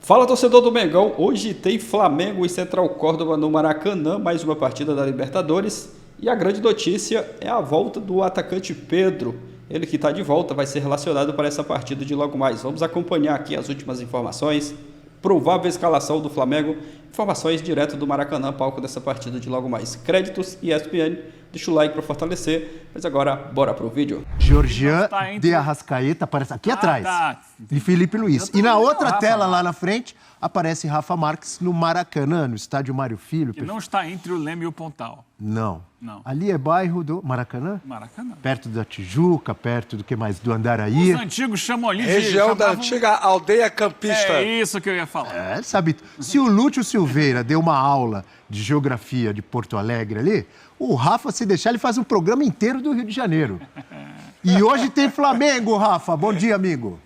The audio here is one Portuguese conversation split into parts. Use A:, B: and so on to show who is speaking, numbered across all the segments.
A: Fala, torcedor do Mengão, hoje tem Flamengo e Central Córdoba no Maracanã, mais uma partida da Libertadores, e a grande notícia é a volta do atacante Pedro. Ele que está de volta vai ser relacionado para essa partida de logo mais. Vamos acompanhar aqui as últimas informações, provável escalação do Flamengo, informações direto do Maracanã, palco dessa partida de logo mais. Créditos e ESPN, deixa o like para fortalecer, mas agora bora pro vídeo.
B: Georgian de Arrascaeta aparece aqui atrás, de Felipe Luiz. E na outra tela, lá na frente, aparece Rafa Marques no Maracanã, no estádio Mário Filho.
C: Que não está entre o Leme e o Pontal.
B: Não. Ali é bairro do Maracanã?
C: Maracanã.
B: Perto da Tijuca, perto do que mais? Do Andaraí.
C: Os antigos chamam ali de...
D: Região da antiga aldeia campista.
C: É isso que eu ia falar.
B: É, sabe, se o Lúcio Silveira deu uma aula de geografia de Porto Alegre ali, o Rafa, se deixar, ele faz um programa inteiro do Rio de Janeiro. E hoje tem Flamengo, Rafa. Bom dia, amigo.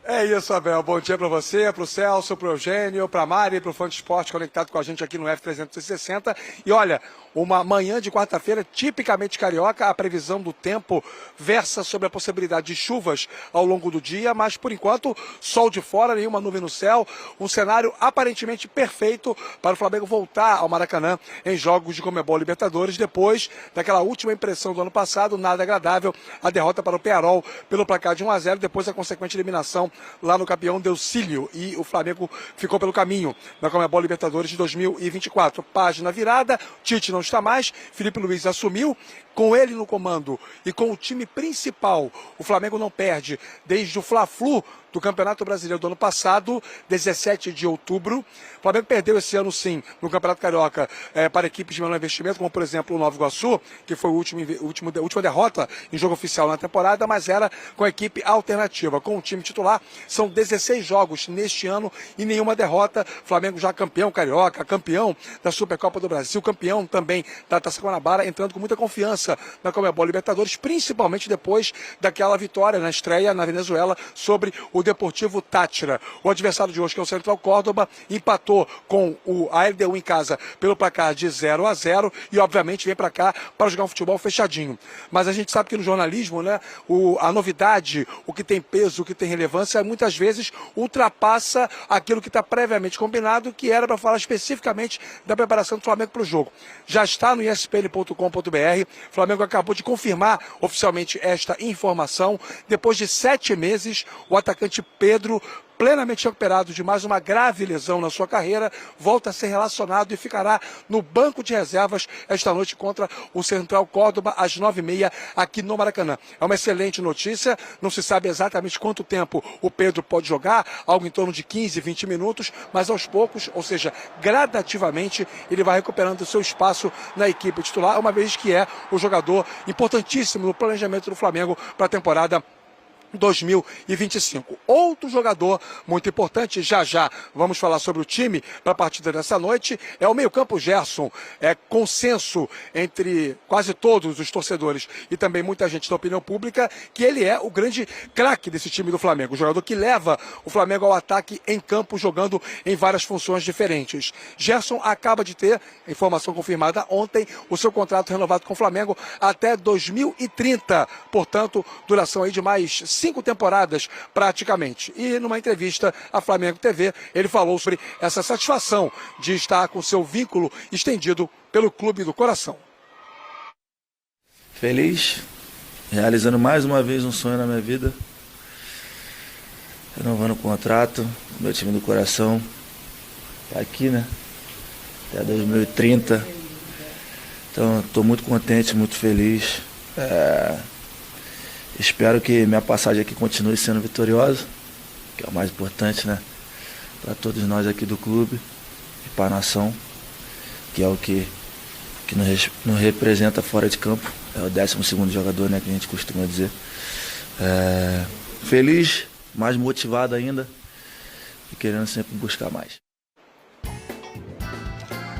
D: É isso, Abel. Bom dia para você, para o Celso, para o Eugênio, para a Mari, para o Fã de Esporte conectado com a gente aqui no F360. E olha, uma manhã de quarta-feira tipicamente carioca, a previsão do tempo versa sobre a possibilidade de chuvas ao longo do dia, mas por enquanto, sol de fora, nenhuma nuvem no céu, um cenário aparentemente perfeito para o Flamengo voltar ao Maracanã em jogos de Conmebol Libertadores, depois daquela última impressão do ano passado, nada agradável, a derrota para o Pearol pelo placar de 1-0, depois a consequente eliminação lá no campeão Delcílio, e o Flamengo ficou pelo caminho na Conmebol Libertadores de 2024. Página virada, Tite não está mais, Felipe Luiz assumiu, com ele no comando e com o time principal, o Flamengo não perde desde o Fla-Flu do Campeonato Brasileiro do ano passado, 17 de outubro. O Flamengo perdeu esse ano, sim, no Campeonato Carioca para equipes de menor investimento, como, por exemplo, o Nova Iguaçu, que foi a última derrota em jogo oficial na temporada, mas era com a equipe alternativa. Com o time titular, são 16 jogos neste ano e nenhuma derrota. Flamengo já campeão carioca, campeão da Supercopa do Brasil, campeão também da Taça Guanabara, entrando com muita confiança na Conmebol Libertadores, principalmente depois daquela vitória na estreia na Venezuela sobre o Deportivo Táchira. O adversário de hoje, que é o Central Córdoba, empatou com a LDU em casa pelo placar de 0-0 e, obviamente, vem para cá para jogar um futebol fechadinho. Mas a gente sabe que no jornalismo, né, a novidade, o que tem peso, o que tem relevância, muitas vezes ultrapassa aquilo que está previamente combinado, que era para falar especificamente da preparação do Flamengo para o jogo. Já está no espn.com.br. O Flamengo acabou de confirmar oficialmente esta informação. Depois de 7 meses, o atacante Pedro, plenamente recuperado de mais uma grave lesão na sua carreira, volta a ser relacionado e ficará no banco de reservas esta noite contra o Central Córdoba, às 9h30, aqui no Maracanã. É uma excelente notícia, não se sabe exatamente quanto tempo o Pedro pode jogar, algo em torno de 15, 20 minutos, mas aos poucos, ou seja, gradativamente, ele vai recuperando o seu espaço na equipe titular, uma vez que é o jogador importantíssimo no planejamento do Flamengo para a temporada 2025. Outro jogador muito importante, já vamos falar sobre o time para a partida dessa noite, é o meio-campo Gerson. É consenso entre quase todos os torcedores e também muita gente da opinião pública que ele é o grande craque desse time do Flamengo, o jogador que leva o Flamengo ao ataque em campo, jogando em várias funções diferentes. Gerson acaba de ter, informação confirmada ontem, o seu contrato renovado com o Flamengo até 2030, portanto, duração aí de mais 5 temporadas praticamente. E numa entrevista à Flamengo TV, ele falou sobre essa satisfação de estar com seu vínculo estendido pelo Clube do Coração.
E: Feliz, realizando mais uma vez um sonho na minha vida, renovando o contrato, meu time do coração, tá aqui, né? Até 2030. Então, estou muito contente, muito feliz. Espero que minha passagem aqui continue sendo vitoriosa, que é o mais importante, né? Para todos nós aqui do clube e para a nação, que é o que nos representa fora de campo. É o 12º jogador, né, que a gente costuma dizer. Feliz, mais motivado ainda e querendo sempre buscar mais.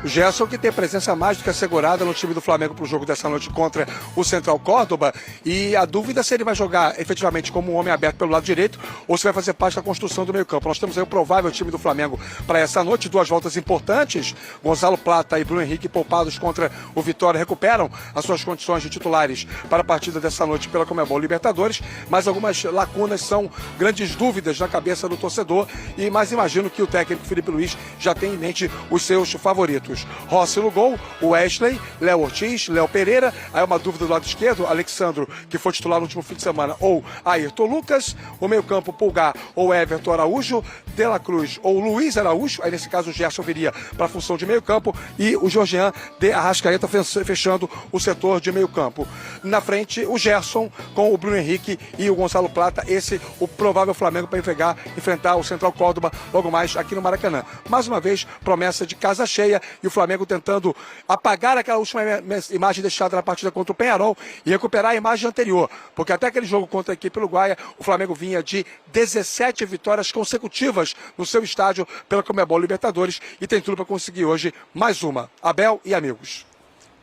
D: O Gerson que tem presença mais do que assegurada no time do Flamengo para o jogo dessa noite contra o Central Córdoba, e a dúvida é se ele vai jogar efetivamente como um homem aberto pelo lado direito ou se vai fazer parte da construção do meio campo. Nós temos aí o provável time do Flamengo para essa noite, 2 voltas importantes. Gonzalo Plata e Bruno Henrique, poupados contra o Vitória, recuperam as suas condições de titulares para a partida dessa noite pela Conmebol Libertadores, mas algumas lacunas são grandes dúvidas na cabeça do torcedor, mas imagino que o técnico Felipe Luiz já tem em mente os seus favoritos. Rossi no gol, o Wesley, Léo Ortiz, Léo Pereira, aí uma dúvida do lado esquerdo, Alexandro, que foi titular no último fim de semana, ou Ayrton Lucas, o meio campo Pulgar ou Everton Araújo, De La Cruz ou Luiz Araújo, aí nesse caso o Gerson viria para a função de meio campo, e o Jorgean de Arrascaeta fechando o setor de meio campo. Na frente, o Gerson com o Bruno Henrique e o Gonzalo Plata, esse o provável Flamengo para enfrentar o Central Córdoba logo mais aqui no Maracanã. Mais uma vez, promessa de casa cheia, e o Flamengo tentando apagar aquela última imagem deixada na partida contra o Peñarol e recuperar a imagem anterior, porque até aquele jogo contra a equipe uruguaia, o Flamengo vinha de 17 vitórias consecutivas no seu estádio pela Conmebol Libertadores e tem tudo para conseguir hoje mais uma. Abel e amigos.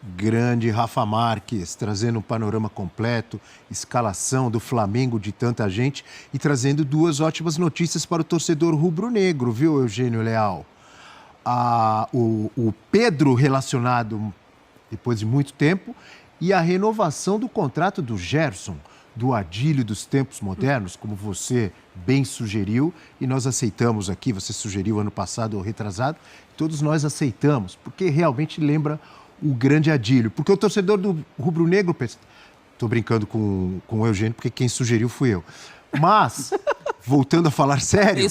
B: Grande Rafa Marques, trazendo um panorama completo, escalação do Flamengo de tanta gente e trazendo 2 ótimas notícias para o torcedor rubro-negro, viu, Eugênio Leal? O Pedro relacionado depois de muito tempo e a renovação do contrato do Gerson, do Adílio dos tempos modernos, como você bem sugeriu, e nós aceitamos aqui, você sugeriu ano passado ou retrasado, todos nós aceitamos, porque realmente lembra o grande Adílio. Porque o torcedor do rubro-negro, estou brincando com o Eugênio, porque quem sugeriu fui eu. Mas, voltando a falar sério,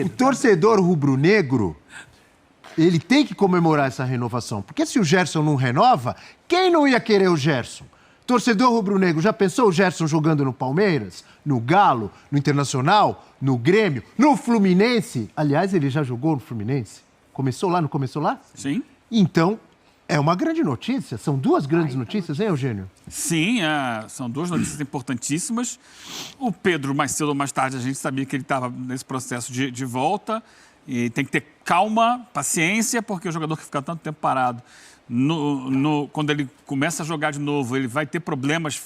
B: o torcedor rubro-negro, ele tem que comemorar essa renovação. Porque se o Gerson não renova, quem não ia querer o Gerson? Torcedor rubro-negro, já pensou o Gerson jogando no Palmeiras, no Galo, no Internacional, no Grêmio, no Fluminense? Aliás, ele já jogou no Fluminense? Começou lá, não começou lá?
C: Sim.
B: Então, é uma grande notícia. São 2 grandes notícias, hein, Eugênio?
C: Sim, são 2 notícias importantíssimas. O Pedro, mais cedo ou mais tarde, a gente sabia que ele estava nesse processo de volta. E tem que ter calma, paciência, porque o jogador que fica tanto tempo parado, quando ele começa a jogar de novo, ele vai ter problemas,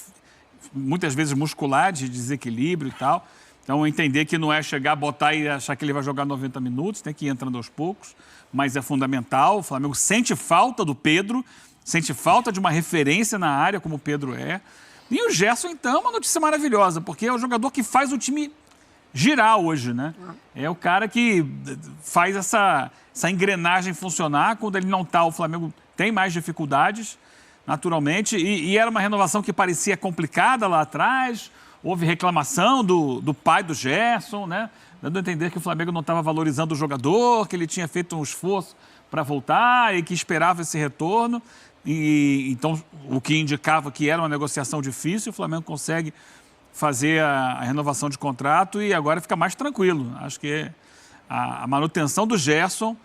C: muitas vezes musculares, de desequilíbrio e tal. Então, entender que não é chegar, botar e achar que ele vai jogar 90 minutos, tem que ir entrando aos poucos, mas é fundamental. O Flamengo sente falta do Pedro, sente falta de uma referência na área, como o Pedro é. E o Gerson, então, é uma notícia maravilhosa, porque é o jogador que faz o time girar hoje, né? É o cara que faz essa engrenagem funcionar. Quando ele não está, o Flamengo tem mais dificuldades, naturalmente, e era uma renovação que parecia complicada lá atrás. Houve reclamação do pai do Gerson, né? Dando a entender que o Flamengo não estava valorizando o jogador, que ele tinha feito um esforço para voltar e que esperava esse retorno. E então, o que indicava que era uma negociação difícil, o Flamengo consegue fazer a renovação de contrato e agora fica mais tranquilo. Acho que a manutenção do Gerson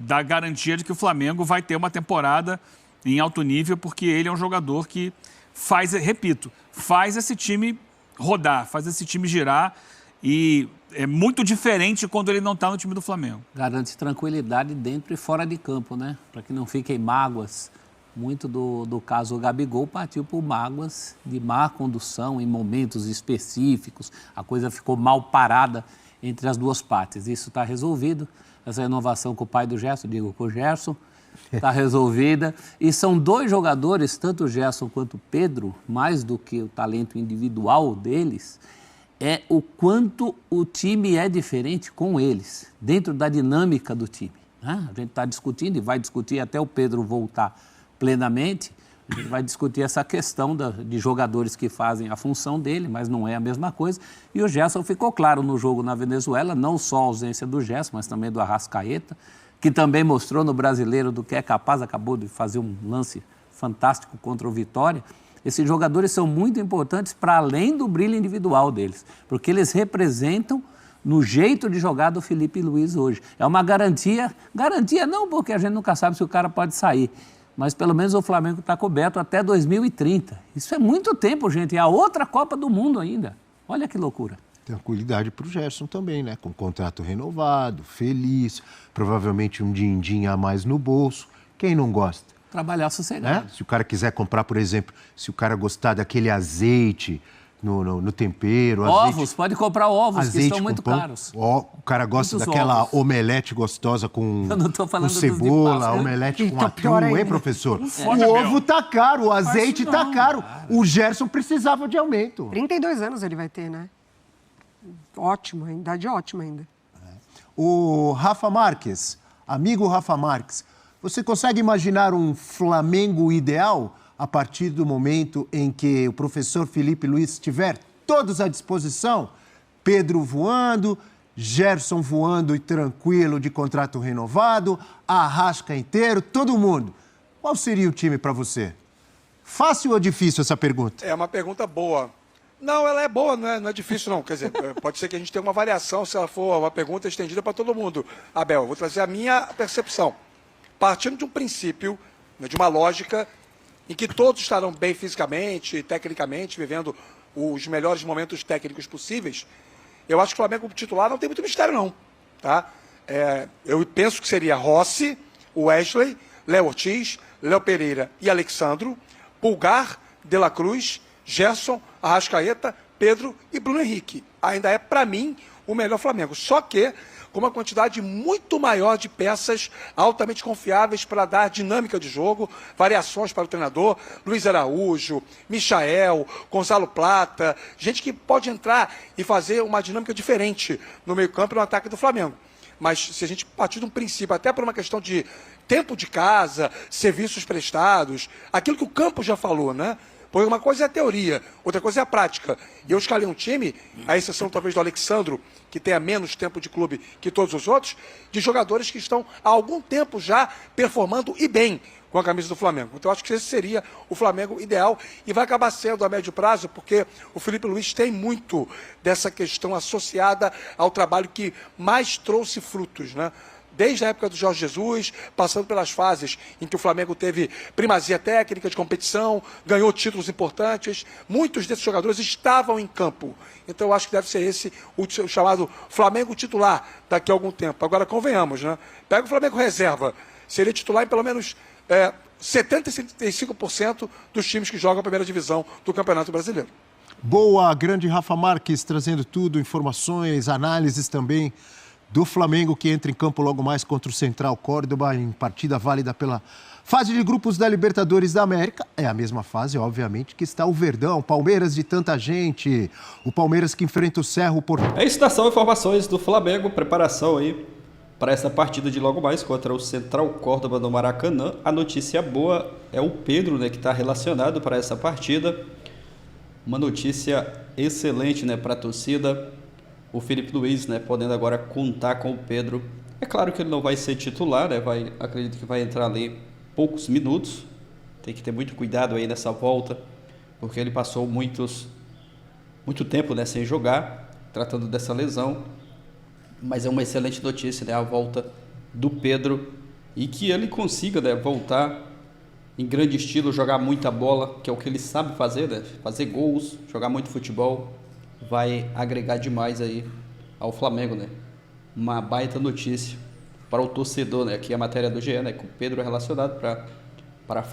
C: dá garantia de que o Flamengo vai ter uma temporada em alto nível, porque ele é um jogador que faz esse time rodar, faz esse time girar, e é muito diferente quando ele não está no time do Flamengo.
F: Garante tranquilidade dentro e fora de campo, né? Para que não fiquem mágoas. Muito do caso Gabigol partiu por mágoas de má condução em momentos específicos. A coisa ficou mal parada entre as 2 partes. Isso está resolvido. Essa renovação com o pai do Gerson, digo com o Gerson, está resolvida. E são 2 jogadores, tanto o Gerson quanto o Pedro, mais do que o talento individual deles, é o quanto o time é diferente com eles, dentro da dinâmica do time. Né? A gente está discutindo e vai discutir até o Pedro voltar plenamente. A gente vai discutir essa questão de jogadores que fazem a função dele, mas não é a mesma coisa. E o Gerson ficou claro no jogo na Venezuela, não só a ausência do Gerson, mas também do Arrascaeta, que também mostrou no Brasileiro do que é capaz, acabou de fazer um lance fantástico contra o Vitória. Esses jogadores são muito importantes para além do brilho individual deles, porque eles representam no jeito de jogar do Felipe Luiz hoje. É uma garantia não porque a gente nunca sabe se o cara pode sair, mas pelo menos o Flamengo está coberto até 2030. Isso é muito tempo, gente, é a outra Copa do Mundo ainda. Olha que loucura.
B: tranquilidade para o Gerson também, né? Com contrato renovado, feliz, provavelmente um din-din a mais no bolso. Quem não gosta?
F: Trabalhar sossegado.
B: Né? Se o cara quiser comprar, por exemplo, se o cara gostar daquele azeite no tempero...
F: Ovos,
B: azeite,
F: pode comprar ovos, que estão muito
B: pão.
F: caros.
B: O cara gosta
F: Muitos
B: daquela
F: ovos.
B: omelete gostosa com,
F: Eu não tô falando
B: com
F: dos de
B: cebola,
F: Páscoa.
B: omelete com
G: Tá pior
B: atum, hein,
G: ainda.
B: professor?
C: fode,
B: O
C: Bel.
B: ovo tá caro, o azeite tá caro. O Gerson precisava de aumento.
G: 32 anos ele vai ter, né? Ótimo, idade ótima ainda.
B: O Rafa Marques, amigo Rafa Marques, você consegue imaginar um Flamengo ideal a partir do momento em que o professor Felipe Luiz tiver todos à disposição? Pedro voando, Gerson voando e tranquilo de contrato renovado, Arrasca inteiro, todo mundo. Qual seria o time para você? Fácil ou difícil essa pergunta?
D: É uma pergunta boa. Não, ela é boa, não é difícil não. Quer dizer, pode ser que a gente tenha uma variação se ela for uma pergunta estendida para todo mundo. Abel, eu vou trazer a minha percepção. Partindo de um princípio, né, de uma lógica em que todos estarão bem fisicamente e tecnicamente, vivendo os melhores momentos técnicos possíveis, eu acho que o Flamengo titular não tem muito mistério não. Tá? Eu penso que seria Rossi, Wesley, Léo Ortiz, Léo Pereira e Alexandro, Pulgar, De La Cruz, Gerson, Arrascaeta, Pedro e Bruno Henrique. Ainda é, para mim, o melhor Flamengo. Só que com uma quantidade muito maior de peças altamente confiáveis para dar dinâmica de jogo, variações para o treinador, Luiz Araújo, Michael, Gonzalo Plata, gente que pode entrar e fazer uma dinâmica diferente no meio-campo e no ataque do Flamengo. Mas se a gente partir de um princípio, até por uma questão de tempo de casa, serviços prestados, aquilo que o Campos já falou, né? Porque uma coisa é a teoria, outra coisa é a prática. E eu escalei um time, à exceção talvez do Alexandro, que tenha menos tempo de clube que todos os outros, de jogadores que estão há algum tempo já performando e bem com a camisa do Flamengo. Então eu acho que esse seria o Flamengo ideal e vai acabar sendo a médio prazo, porque o Felipe Luiz tem muito dessa questão associada ao trabalho que mais trouxe frutos, né? Desde a época do Jorge Jesus, passando pelas fases em que o Flamengo teve primazia técnica de competição, ganhou títulos importantes, muitos desses jogadores estavam em campo. Então eu acho que deve ser esse o chamado Flamengo titular daqui a algum tempo. Agora, convenhamos, né? Pega o Flamengo reserva, seria titular em pelo menos 70% e 75% dos times que jogam a primeira divisão do Campeonato Brasileiro.
B: Boa, grande Rafa Marques, trazendo tudo, informações, análises também do Flamengo, que entra em campo logo mais contra o Central Córdoba, em partida válida pela fase de grupos da Libertadores da América. É a mesma fase, obviamente, que está o Verdão, o Palmeiras de tanta gente, o Palmeiras que enfrenta o Cerro Porteño.
A: É isso, são informações do Flamengo, preparação aí para essa partida de logo mais contra o Central Córdoba no Maracanã. A notícia boa é o Pedro, né, que está relacionado para essa partida. Uma notícia excelente, né, para a torcida. O Felipe Luiz, né, podendo agora contar com o Pedro. É claro que ele não vai ser titular, né, acredito que vai entrar ali poucos minutos. Tem que ter muito cuidado aí nessa volta, porque ele passou muito tempo, né, sem jogar, tratando dessa lesão. Mas é uma excelente notícia, né, a volta do Pedro e que ele consiga, né, voltar em grande estilo, jogar muita bola, que é o que ele sabe fazer, né, fazer gols, jogar muito futebol. Vai agregar demais aí ao Flamengo, né? Uma baita notícia para o torcedor, né? Aqui a matéria do GE, né? Que o Pedro é relacionado para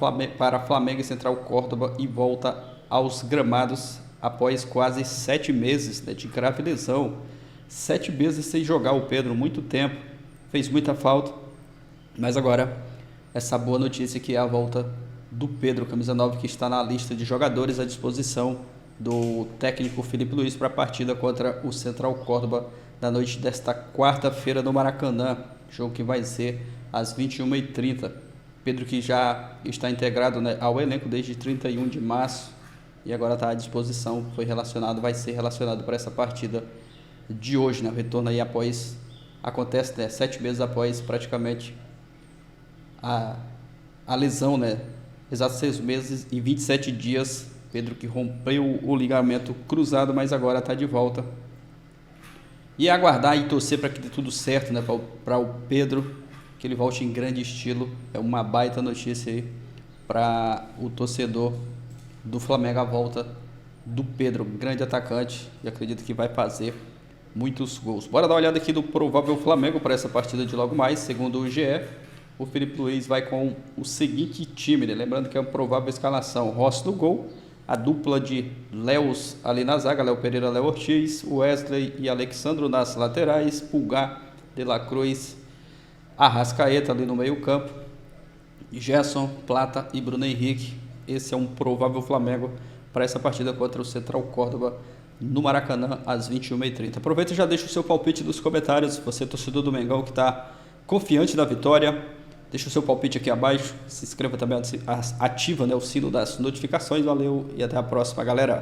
A: Flamengo e Central Córdoba e volta aos gramados após quase 7 meses, né, de grave lesão. 7 meses sem jogar o Pedro, muito tempo, fez muita falta. Mas agora, essa boa notícia que é a volta do Pedro, camisa 9, que está na lista de jogadores à disposição do técnico Felipe Luiz para a partida contra o Central Córdoba na noite desta quarta-feira no Maracanã, jogo que vai ser às 21h30. Pedro, que já está integrado, né, ao elenco desde 31 de março e agora está à disposição, vai ser relacionado para essa partida de hoje, né? O retorno aí acontece, né, 7 meses após praticamente a lesão, né? Exatos 6 meses e 27 dias. Pedro que rompeu o ligamento cruzado, mas agora está de volta. E aguardar e torcer para que dê tudo certo, né, para o Pedro, que ele volte em grande estilo. É uma baita notícia aí para o torcedor do Flamengo, a volta do Pedro, grande atacante, e acredito que vai fazer muitos gols. Bora dar uma olhada aqui do provável Flamengo para essa partida de logo mais. Segundo o GE, o Felipe Luiz vai com o seguinte time, né? Lembrando que é uma provável escalação: Rossi no gol, a dupla de Léos ali na zaga, Léo Pereira, Léo Ortiz, Wesley e Alexandro nas laterais, Pulgar, De La Cruz, Arrascaeta ali no meio campo, Gerson, Plata e Bruno Henrique. Esse é um provável Flamengo para essa partida contra o Central Córdoba no Maracanã às 21h30. Aproveita e já deixa o seu palpite nos comentários. Você, torcedor do Mengão, que está confiante da vitória, deixa o seu palpite aqui abaixo. Se inscreva também, ativa, né, o sino das notificações. Valeu e até a próxima, galera.